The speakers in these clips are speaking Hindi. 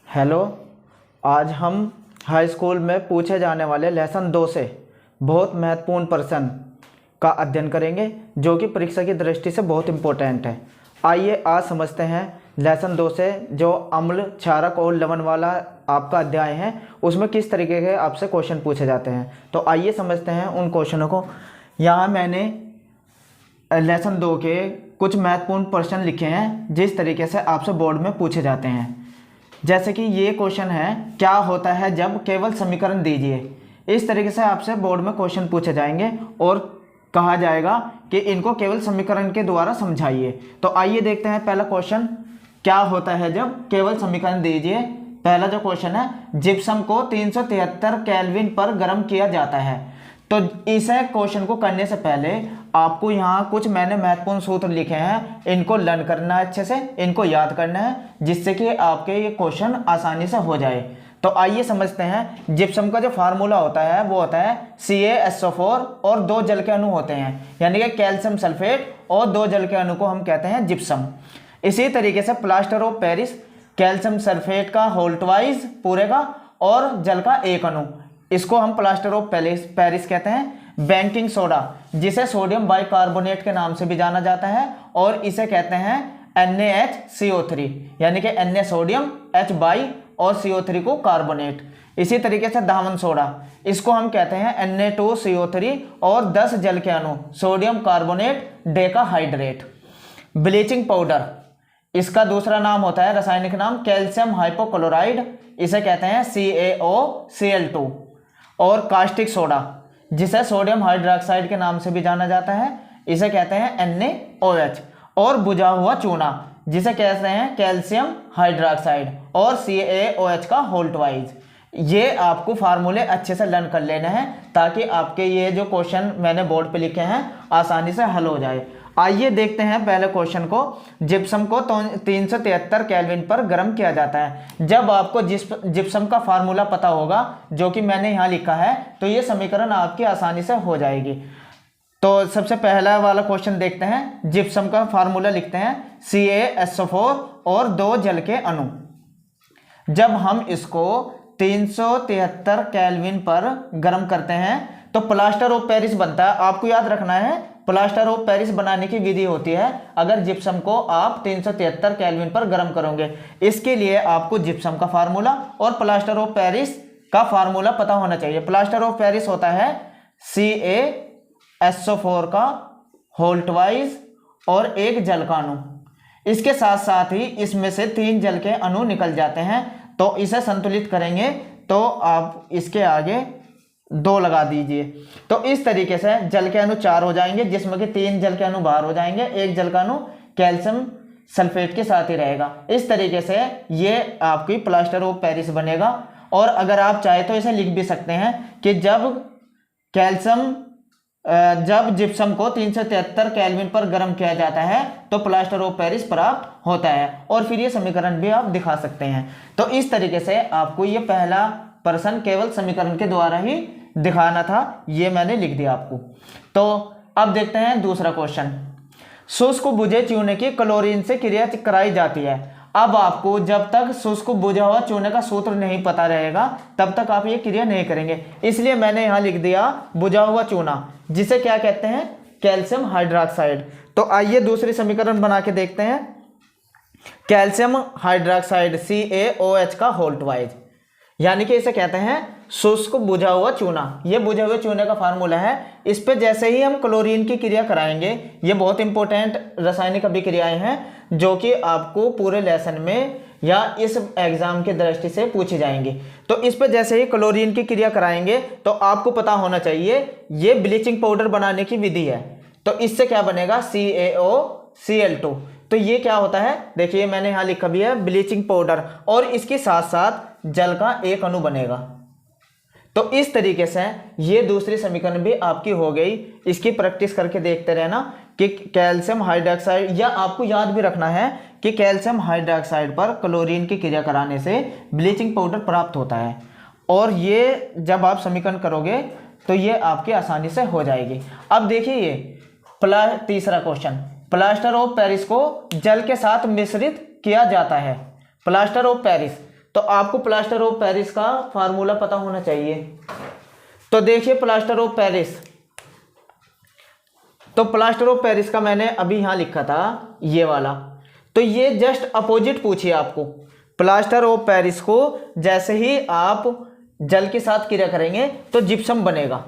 हेलो। आज हम हाई स्कूल में पूछे जाने वाले लेसन 2 से बहुत महत्वपूर्ण प्रश्न का अध्ययन करेंगे जो कि परीक्षा की दृष्टि से बहुत इम्पोर्टेंट है। आइए आज समझते हैं लेसन 2 से जो अम्ल, क्षारक और लवण वाला आपका अध्याय है उसमें किस तरीके के आपसे क्वेश्चन पूछे जाते हैं। तो आइए समझते हैं उन क्वेश्चनों को। यहाँ मैंने लेसन 2 के कुछ महत्वपूर्ण प्रश्न लिखे हैं जिस तरीके से आपसे बोर्ड में पूछे जाते हैं। जैसे कि ये क्वेश्चन है, क्या होता है जब केवल समीकरण दीजिए। इस तरीके से आपसे बोर्ड में क्वेश्चन पूछे जाएंगे और कहा जाएगा कि इनको केवल समीकरण के द्वारा समझाइए। तो आइए देखते हैं पहला क्वेश्चन, क्या होता है जब केवल समीकरण दीजिए। पहला जो क्वेश्चन है, जिप्सम को 373 केल्विन पर गर्म किया जाता है। तो इस क्वेश्चन को करने से पहले आपको यहाँ कुछ मैंने महत्वपूर्ण सूत्र लिखे हैं, इनको लर्न करना है, अच्छे से इनको याद करना है जिससे कि आपके ये क्वेश्चन आसानी से हो जाए। तो आइए समझते हैं। जिप्सम का जो फार्मूला होता है वो होता है CaSO4 और 2 जल के अणु होते हैं, यानी कि कैल्शियम सल्फेट और 2 जल के अणु को हम कहते हैं जिप्सम। इसी तरीके से plaster of Paris, calcium sulphate का होल्टवाइज पूरे का और जल का एक अणु, इसको हम प्लास्टर ऑफ पेरिस कहते हैं। बेकिंग सोडा, जिसे सोडियम बाइकार्बोनेट के नाम से भी जाना जाता है और इसे कहते हैं NaHCO3, यानी कि Na सोडियम, H बाई और CO3 को कार्बोनेट। इसी तरीके से धावन सोडा, इसको हम कहते हैं Na2CO3 और 10 जल के अणु, sodium carbonate, decahydrate. Bleaching powder, इसका दूसरा नाम होता है, रासायनिक नाम कैल्शियम हाइपोक्लोराइड, इसे कहते हैं CaOCl2। और कास्टिक सोडा, जिसे सोडियम हाइड्रोक्साइड के नाम से भी जाना जाता है, इसे कहते हैं NaOH। और बुझा हुआ चूना, जिसे कहते हैं कैल्शियम हाइड्रोक्साइड और CaOH का होल्टवाइज। ये आपको फार्मूले अच्छे से लर्न कर लेने हैं ताकि आपके ये जो क्वेश्चन मैंने बोर्ड पे लिखे हैं आसानी से हल हो जाए। आइए देखते हैं पहले क्वेश्चन को। जिप्सम को 373 केल्विन पर गर्म किया जाता है। जब आपको जिप्सम का फार्मूला पता होगा जो कि मैंने यहाँ लिखा है तो ये समीकरण आपकी आसानी से हो जाएगी। तो सबसे पहला वाला क्वेश्चन देखते हैं। जिप्सम का फार्मूला लिखते हैं CaSO4 और 2 जल के अणु। जब हम इसको 373 केल्विन पर गर्म करते हैं तो प्लास्टर ऑफ पेरिस बनता है। आपको याद रखना है, प्लास्टर ऑफ पेरिस बनाने की विधि होती है अगर जिप्सम को आप 373 केल्विन पर गर्म करोगे। इसके लिए आपको जिप्सम का फार्मूला और प्लास्टर ऑफ पेरिस का फार्मूला पता होना चाहिए। प्लास्टर ऑफ पेरिस होता है CaSO4 का होल्टवाइज और 1 जल का अणु। इसके साथ साथ ही इसमें से 3 जल के अणु निकल जाते हैं, तो इसे संतुलित करेंगे तो आप इसके आगे 2 लगा दीजिए। तो इस तरीके से जल के अणु 4 हो जाएंगे, जिसमें कि 3 जल के अणु बाहर हो जाएंगे, 1 जल का अणु कैल्शियम सल्फेट के साथ ही रहेगा। इस तरीके से ये आपकी प्लास्टर ऑफ पेरिस बनेगा। और अगर आप चाहे तो इसे लिख भी सकते हैं कि जब जिप्सम को 373 केल्विन पर गर्म किया जाता है तो प्लास्टर ऑफ पेरिस प्राप्त होता है। और फिर ये समीकरण भी आप दिखा सकते हैं। तो इस तरीके से आपको ये पहला प्रश्न केवल समीकरण के द्वारा ही दिखाना था, ये मैंने लिख दिया आपको। तो अब देखते हैं दूसरा क्वेश्चन। शुष्क बुझे चूने की क्लोरीन से क्रिया कराई जाती है। अब आपको जब तक शुष्क बुझा हुआ चूने का सूत्र नहीं पता रहेगा तब तक आप ये क्रिया नहीं करेंगे, इसलिए मैंने यहाँ लिख दिया बुझा हुआ चूना, जिसे क्या कहते हैं, कैल्शियम हाइड्रोक्साइड। तो आइए दूसरी समीकरण बना के देखते हैं। कैल्शियम हाइड्रोक्साइड CaOH का होल्टवाइज, यानी कि इसे कहते हैं शुष्क बुझा हुआ चूना। ये बुझे हुए चूने का फार्मूला है। इस पे जैसे ही हम क्लोरीन की क्रिया कराएंगे, ये बहुत इंपॉर्टेंट रासायनिक अभिक्रियाएं हैं जो कि आपको पूरे लेसन में या इस एग्जाम की दृष्टि से पूछी जाएंगी। तो इस पे जैसे ही क्लोरीन की क्रिया कराएंगे तो आपको पता होना चाहिए ये ब्लीचिंग पाउडर बनाने की विधि है। तो इससे क्या बनेगा, CaOCl2। तो ये क्या होता है, देखिए मैंने यहाँ लिखा भी है ब्लीचिंग पाउडर, और इसके साथ साथ जल का एक अणु बनेगा। तो इस तरीके से ये दूसरी समीकरण भी आपकी हो गई। इसकी प्रैक्टिस करके देखते रहना कि कैल्शियम हाइड्रोक्साइड, या आपको याद भी रखना है कि कैल्शियम हाइड्रोक्साइड पर क्लोरीन की क्रिया कराने से ब्लीचिंग पाउडर प्राप्त होता है। और ये जब आप समीकरण करोगे तो ये आपकी आसानी से हो जाएगी। अब देखिए ये तीसरा क्वेश्चन, प्लास्टर ऑफ पेरिस को जल के साथ मिश्रित किया जाता है। प्लास्टर ऑफ पेरिस, तो तो आपको प्लास्टर ऑफ पेरिस का फार्मूला पता होना चाहिए। तो देखिए प्लास्टर ऑफ पेरिस, तो प्लास्टर ऑफ पेरिस का मैंने अभी यहां लिखा था ये वाला, तो ये जस्ट अपोजिट पूछिए आपको। प्लास्टर ऑफ पेरिस को जैसे ही आप जल के साथ क्रिया करेंगे तो जिप्सम बनेगा।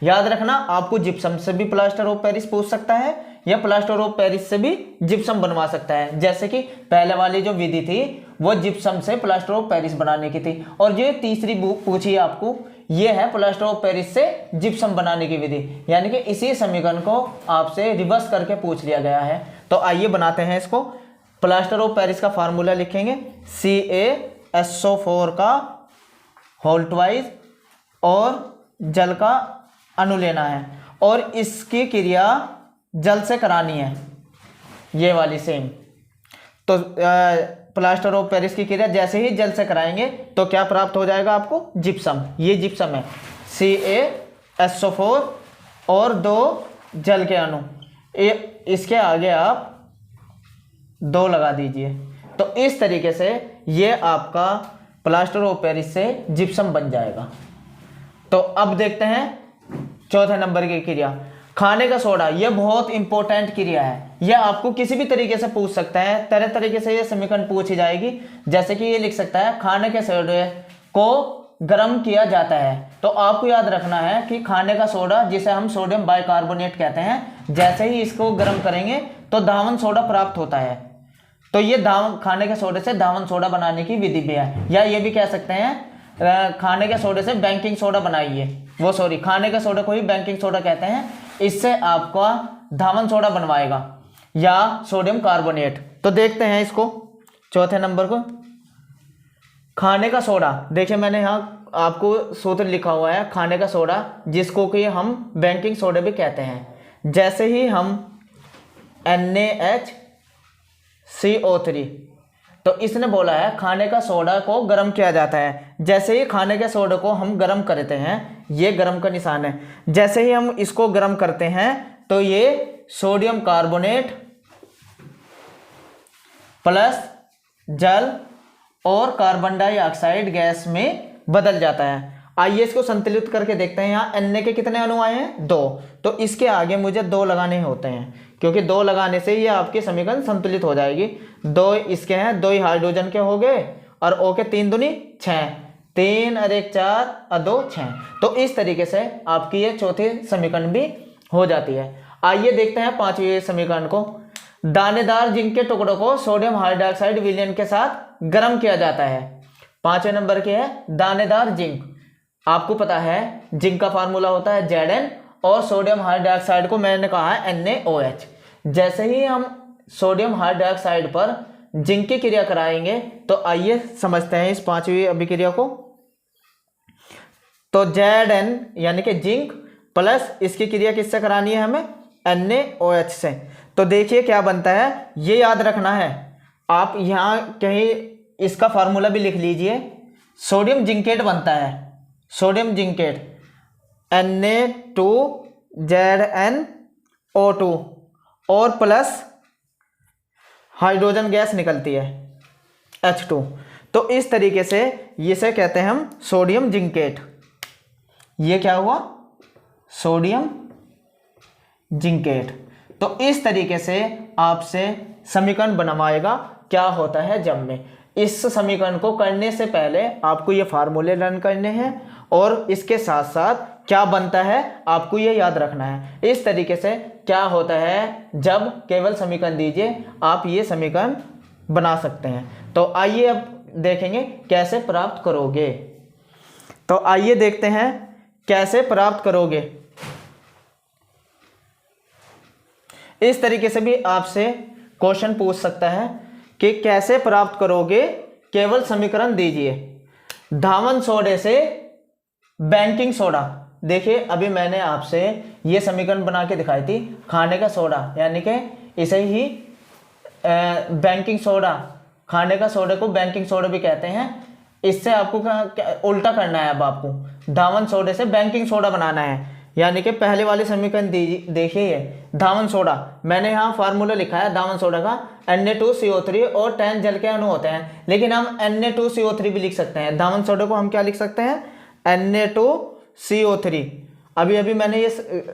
याद रखना, आपको जिप्सम से भी प्लास्टर ऑफ पेरिस पूछ सकता है या प्लास्टर ऑफ पेरिस से भी जिप्सम बनवा सकता है। जैसे कि पहले वाली जो विधि थी वो जिप्सम से प्लास्टर ऑफ पेरिस बनाने की थी, और जो तीसरी बुक पूछी आपको ये है प्लास्टर ऑफ पेरिस से जिप्सम बनाने की विधि, यानी कि इसी समीकरण को आपसे रिवर्स करके पूछ लिया गया है। तो आइए बनाते हैं इसको। प्लास्टर ऑफ पेरिस का फार्मूला लिखेंगे CaSO4 का होल ट्वाइस और जल का अणु लेना है, और इसकी क्रिया जल से करानी है, ये वाली सेम। तो प्लास्टर ऑफ पेरिस की क्रिया जैसे ही जल से कराएंगे तो क्या प्राप्त हो जाएगा आपको? जिप्सम। ये जिप्सम है CaSO4 और 2 जल के अणु, इसके आगे आप 2 लगा दीजिए। तो इस तरीके से ये आपका प्लास्टर ऑफ पेरिस से जिप्सम बन जाएगा। तो अब देखते हैं चौथे नंबर की क्रिया, खाने का सोडा। यह बहुत इंपॉर्टेंट क्रिया है, यह आपको किसी भी तरीके से पूछ सकता है, तरह तरीके से यह समीकरण पूछी जाएगी। जैसे कि ये लिख सकता है खाने के सोडे को गर्म किया जाता है। तो आपको याद रखना है कि खाने का सोडा, जिसे हम सोडियम बाइकार्बोनेट कहते हैं, जैसे ही इसको गर्म करेंगे तो धावन सोडा प्राप्त होता है। तो ये खाने के सोडे से धावन सोडा बनाने की विधि भी है, या ये भी कह सकते हैं खाने के सोडे से बेकिंग सोडा बनाइए, खाने के सोडे को ही बेकिंग सोडा कहते हैं। इससे आपका धावन सोडा बनवाएगा या सोडियम कार्बोनेट। तो देखते हैं इसको, चौथे नंबर को। खाने का सोडा, देखिए मैंने यहाँ आपको सूत्र लिखा हुआ है खाने का सोडा, जिसको कि हम बेकिंग सोडा भी कहते हैं। जैसे ही हम NaHCO3, तो इसने बोला है खाने का सोडा को गर्म किया जाता है। जैसे ही खाने के सोडे को हम गर्म करते हैं, ये गर्म का निशान है, जैसे ही हम इसको गर्म करते हैं तो ये सोडियम कार्बोनेट प्लस जल और कार्बन डाइऑक्साइड गैस में बदल जाता है। आइए इसको संतुलित करके देखते हैं। यहाँ Na के कितने अणु आए हैं? 2। तो इसके आगे मुझे 2 लगाने होते हैं, क्योंकि 2 लगाने से ये आपकी समीकरण संतुलित हो जाएगी। 2 इसके हैं, 2 ही हाइड्रोजन के हो गए, और O के 3 दूनी 6, 3 और 1 4 और 2 6। तो इस तरीके से आपकी ये चौथी समीकरण भी हो जाती है। आइए देखते हैं पांचवी समीकरण को। दानेदार जिंक के टुकड़ों को सोडियम हाइड्रोक्साइड विलयन के साथ गर्म किया जाता है। पांचवें नंबर के है दानेदार जिंक। आपको पता है जिंक का फार्मूला होता है Zn, और सोडियम हाइड्रोक्साइड को मैंने कहा है NaOH। जैसे ही हम सोडियम हाइड्रोक्साइड पर जिंक की क्रिया कराएंगे तो आइए समझते हैं इस पांचवी अभिक्रिया को। तो Zn यानी कि जिंक प्लस इसकी क्रिया किससे करानी है हमें? NaOH से। तो देखिए क्या बनता है, ये याद रखना है। आप यहाँ कहीं इसका फार्मूला भी लिख लीजिए। सोडियम जिंकेट बनता है, सोडियम जिंकेट Na2ZnO2 और प्लस हाइड्रोजन गैस निकलती है H2। तो इस तरीके से इसे कहते हैं हम सोडियम जिंकेट। ये क्या हुआ? Sodium zincate. तो इस तरीके से आपसे समीकरण बनवाएगा क्या होता है जब में। इस समीकरण को करने से पहले आपको ये फार्मूले रन करने हैं, और इसके साथ साथ क्या बनता है आपको ये याद रखना है। इस तरीके से क्या होता है जब केवल समीकरण दीजिए, आप ये समीकरण बना सकते हैं। तो आइए अब देखेंगे कैसे प्राप्त करोगे। तो आइए देखते हैं कैसे प्राप्त करोगे। इस तरीके से भी आपसे क्वेश्चन पूछ सकता है कि कैसे प्राप्त करोगे, केवल समीकरण दीजिए। धावन सोडे से बेकिंग सोडा। देखिए अभी मैंने आपसे ये समीकरण बना के दिखाई थी, खाने का सोडा, यानी कि इसे ही बेकिंग सोडा, खाने का सोडे को बेकिंग सोडा भी कहते हैं। इससे आपको उल्टा करना है। अब आपको धावन सोडे से बेकिंग सोडा बनाना है। यानी कि पहले वाले समीकरण देखिए, ये धावन सोडा, मैंने यहाँ फार्मूला लिखा है धावन सोडा का Na2CO3 और 10 जल के अणु होते हैं, लेकिन हम Na2CO3 भी लिख सकते हैं। धावन सोडा को हम क्या लिख सकते हैं, Na2CO3। अभी अभी मैंने ये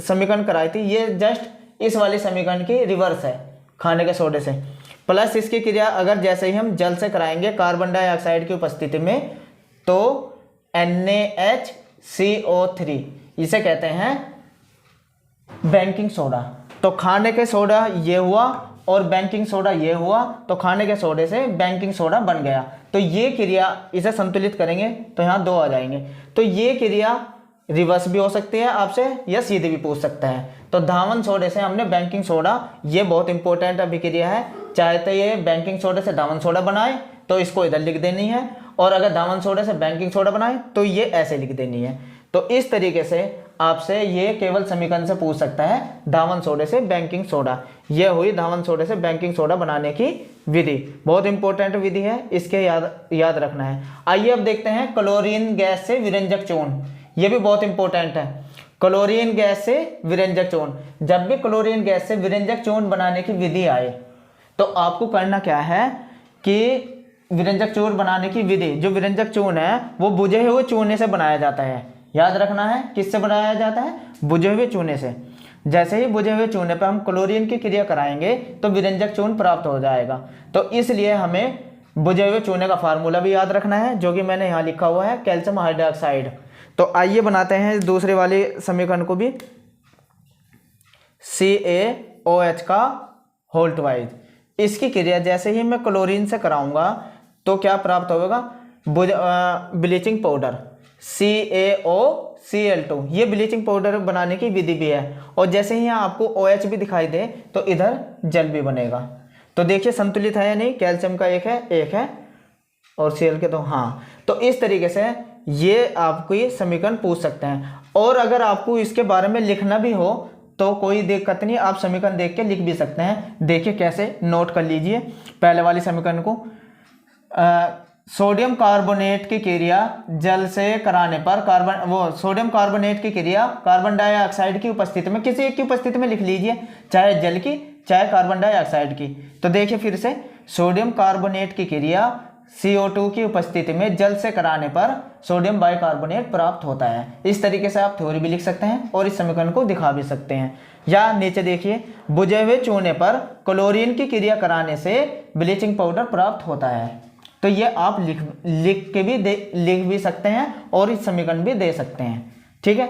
समीकरण कराई थी, ये जस्ट इस वाले समीकरण की रिवर्स है खाने के सोडे से। प्लस इसकी क्रिया अगर जैसे ही हम जल से कराएंगे कार्बन डाइऑक्साइड की उपस्थिति में, तो NaHCO3, इसे कहते हैं बेकिंग सोडा। तो खाने के सोडा ये हुआ और बेकिंग सोडा ये हुआ, तो खाने के सोडे से बेकिंग सोडा बन गया। तो ये क्रिया, इसे संतुलित करेंगे तो यहाँ 2 आ जाएंगे। तो ये क्रिया रिवर्स भी हो सकती है आपसे, या सीधे भी पूछ सकता है। तो धावन सोडे से हमने बेकिंग सोडा, ये बहुत इंपॉर्टेंट अभिक्रिया है। चाहे तो ये बेकिंग सोडे से धावन सोडा बनाए तो इसको इधर लिख देनी है, और अगर धावन सोडे से बेकिंग सोडा बनाए तो ये ऐसे लिख देनी है। तो इस तरीके से आपसे ये केवल समीकरण से पूछ सकता है धावन सोडे से बेकिंग सोडा। ये हुई धावन सोडे से बेकिंग सोडा बनाने की विधि, बहुत इंपॉर्टेंट विधि है, इसके याद रखना है। आइए अब देखते हैं क्लोरीन गैस से विरंजक चूर्ण, ये भी बहुत इंपॉर्टेंट है। क्लोरीन गैस से विरंजक चूर्ण, जब भी क्लोरीन गैस से विरंजक चूर्ण बनाने की विधि आए तो आपको करना क्या है कि विरंजक चूर्ण बनाने की विधि, जो विरंजक चूर्ण है वो बुझे हुए चूने से बनाया जाता है। याद रखना है, किससे बनाया जाता है, बुझे हुए चूने से। जैसे ही बुझे हुए चूने पर हम क्लोरीन की क्रिया कराएंगे तो विरंजक चूर्ण प्राप्त हो जाएगा। तो इसलिए हमें बुझे हुए चूने का फार्मूला भी याद रखना है, जो कि मैंने यहाँ लिखा हुआ है, कैल्शियम हाइड्रोक्साइड। तो आइए बनाते हैं दूसरे वाले समीकरण को भी, CaOH का होल ट्वाइस। इसकी क्रिया जैसे ही मैं क्लोरीन से कराऊंगा तो क्या प्राप्त होगा, ब्लीचिंग पाउडर CaOCl2, ये ब्लीचिंग पाउडर बनाने की विधि भी है। और जैसे ही आपको OH भी दिखाई दे तो इधर जल भी बनेगा। तो देखिए संतुलित है या नहीं, कैल्शियम का एक है और Cl के तो हाँ। तो इस तरीके से ये आपको ये समीकरण पूछ सकते हैं। और अगर आपको इसके बारे में लिखना भी हो तो कोई दिक्कत नहीं, आप समीकरण देख के लिख भी सकते हैं। देखिए कैसे, नोट कर लीजिए पहले वाली समीकरण को। सोडियम कार्बोनेट की क्रिया जल से कराने पर सोडियम कार्बोनेट की क्रिया कार्बन डाइऑक्साइड की उपस्थिति में, किसी एक की उपस्थिति में लिख लीजिए, चाहे जल की चाहे कार्बन डाइऑक्साइड की। तो देखिए फिर से, सोडियम कार्बोनेट की क्रिया CO2 की उपस्थिति में जल से कराने पर सोडियम बाइकार्बोनेट प्राप्त होता है। इस तरीके से आप थ्योरी भी लिख सकते हैं और इस समीकरण को दिखा भी सकते हैं। या नीचे देखिए, बुझे हुए चूने पर क्लोरीन की क्रिया कराने से ब्लीचिंग पाउडर प्राप्त होता है। तो ये आप लिख भी सकते हैं और इस समीकरण भी दे सकते हैं। ठीक है,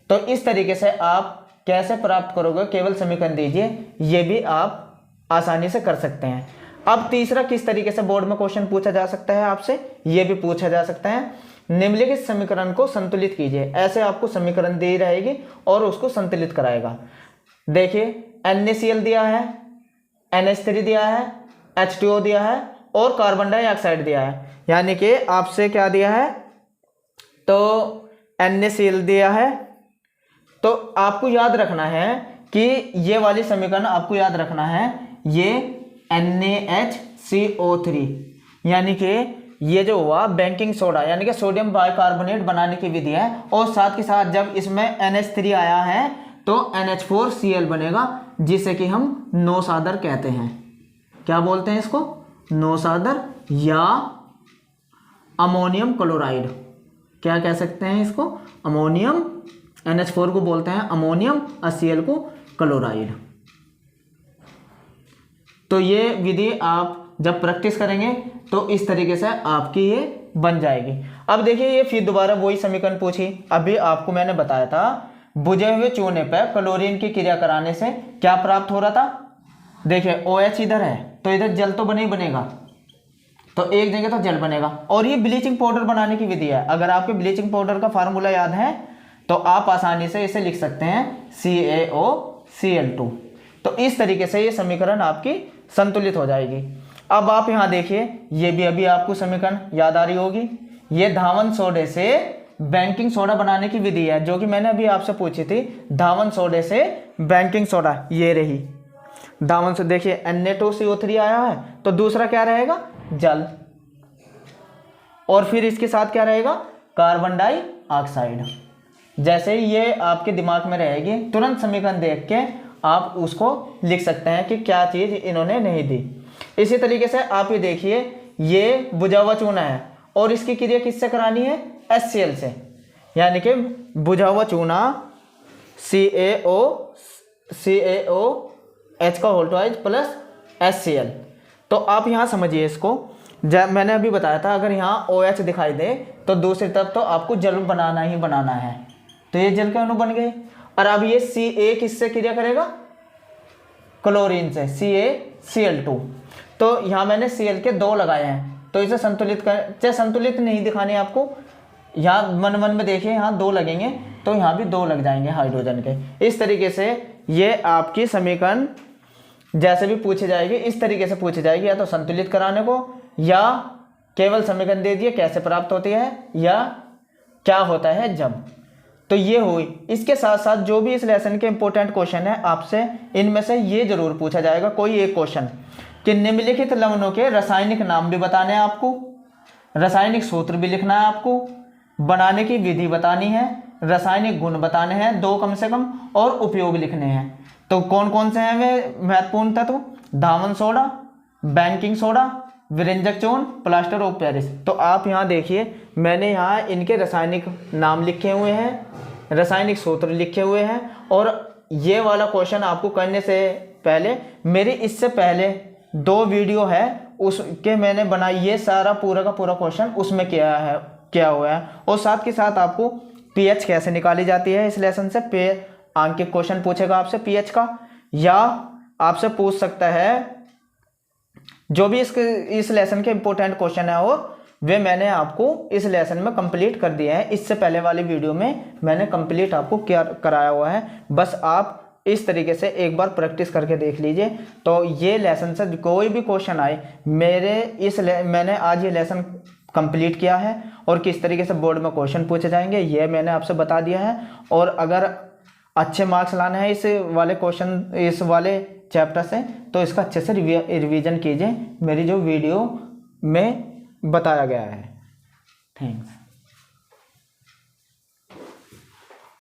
तो इस तरीके से आप कैसे प्राप्त करोगे, केवल समीकरण दीजिए, ये भी आप आसानी से कर सकते हैं। अब तीसरा, किस तरीके से बोर्ड में क्वेश्चन पूछा जा सकता है आपसे, ये भी पूछा जा सकता है, निम्नलिखित समीकरण को संतुलित कीजिए। ऐसे आपको समीकरण दी रहेगी और उसको संतुलित कराएगा। देखिए NaCl दिया है, NH3 दिया है, H2O दिया है और कार्बन डाइऑक्साइड दिया है। यानी कि आपसे क्या दिया है, तो NaCl दिया है। तो आपको याद रखना है कि ये वाली समीकरण आपको याद रखना है, ये NaHCO3, यानी कि ये जो हुआ बेकिंग सोडा, यानी कि सोडियम बाइकार्बोनेट बनाने की विधि है। और साथ के साथ जब इसमें NH3 आया है तो NH4Cl बनेगा, जिसे कि हम नौसादर कहते हैं। क्या बोलते हैं इसको, नौसादर या अमोनियम क्लोराइड। क्या कह सकते हैं इसको, अमोनियम, NH4 को बोलते हैं अमोनियम और Cl को क्लोराइड। तो ये विधि आप जब प्रैक्टिस करेंगे तो इस तरीके से आपकी ये बन जाएगी। अब देखिए, ये फिर दोबारा वही समीकरण पूछी। अभी आपको मैंने बताया था बुझे हुए चूने पर क्लोरीन की क्रिया कराने से क्या प्राप्त हो रहा था। देखिए OH इधर है तो इधर जल तो बनेगा, तो एक जगह तो जल बनेगा। और ये ब्लीचिंग पाउडर बनाने की विधि है। अगर आपके ब्लीचिंग पाउडर का फार्मूला याद है तो आप आसानी से इसे लिख सकते हैं CaOCl2। तो इस तरीके से ये समीकरण आपकी संतुलित हो जाएगी। अब आप यहाँ देखिए, ये भी अभी आपको समीकरण याद आ रही होगी। ये धावन सोडे से बेकिंग सोडा बनाने की विधि है, जो कि मैंने अभी आपसे पूछी थी। धावन सोडे से बेकिंग सोडा, ये रही धावन से। देखिए Na2CO3 आया है, तो दूसरा क्या रहेगा, जल, और फिर इसके साथ क्या रहेगा, कार्बन डाइऑक्साइड। जैसे ही ये आपके दिमाग में रहेगी, तुरंत समीकरण देख के आप उसको लिख सकते हैं कि क्या चीज़ इन्होंने नहीं दी। इसी तरीके से आप ये देखिए, ये बुझा हुआ चूना है और इसकी क्रिया किससे करानी है, HCl से, यानी कि बुझा हुआ चूना CaOH प्लस HCl। तो आप यहाँ समझिए इसको, जब मैंने अभी बताया था अगर यहाँ OH दिखाई दे तो दूसरी तरफ तो आपको जल बनाना ही बनाना है, तो ये जल के अणु बन गए। और अब ये Ca किससे क्रिया करेगा, क्लोरीन से, CaCl2। तो यहाँ मैंने Cl के 2 लगाए हैं, तो इसे संतुलित कर, चाहे संतुलित नहीं दिखाने आपको, यहाँ मन में देखिए यहाँ 2 लगेंगे तो यहाँ भी 2 लग जाएंगे हाइड्रोजन के। इस तरीके से ये आपकी समीकरण जैसे भी पूछी जाएगी इस तरीके से पूछी जाएगी, या तो संतुलित कराने को, या केवल समीकरण दे दिए कैसे प्राप्त होती है, या क्या होता है जब। तो ये हुई। इसके साथ साथ जो भी इस लेसन के इंपॉर्टेंट क्वेश्चन है आपसे इनमें से ये जरूर पूछा जाएगा कोई एक क्वेश्चन कि निम्नलिखित लवणों के रासायनिक नाम भी बताने हैं आपको, रासायनिक सूत्र भी लिखना है आपको, बनाने की विधि बतानी है, रासायनिक गुण बताने हैं 2 कम से कम, और उपयोग लिखने हैं। तो कौन कौन से हैं वे महत्वपूर्ण तत्व, धावन सोडा, बेकिंग सोडा, विरंजक चूर्ण, प्लास्टर ऑफ पेरिस। तो आप यहाँ देखिए मैंने यहाँ इनके रासायनिक नाम लिखे हुए हैं, रासायनिक सूत्र लिखे हुए हैं, और ये वाला क्वेश्चन आपको करने से पहले मेरी इससे पहले 2 वीडियो है उसके मैंने बनाई, ये सारा पूरा का पूरा क्वेश्चन उसमें किया हुआ है। और साथ के साथ आपको pH कैसे निकाली जाती है इस लेसन से, आंकिक क्वेश्चन पूछेगा आपसे pH का, या आपसे पूछ सकता है जो भी इस लेसन के इंपॉर्टेंट क्वेश्चन है और वे मैंने आपको इस लेसन में कंप्लीट कर दिए हैं। इससे पहले वाली वीडियो में मैंने कंप्लीट आपको कराया हुआ है, बस आप इस तरीके से एक बार प्रैक्टिस करके देख लीजिए। तो ये लेसन से कोई भी क्वेश्चन आए मैंने आज ये लेसन कंप्लीट किया है, और किस तरीके से बोर्ड में क्वेश्चन पूछे जाएंगे ये मैंने आपसे बता दिया है। और अगर अच्छे मार्क्स लाने हैं इस वाले चैप्टर से तो इसका अच्छे से रिवीजन कीजिए, मेरी जो वीडियो में बताया गया है। थैंक्स।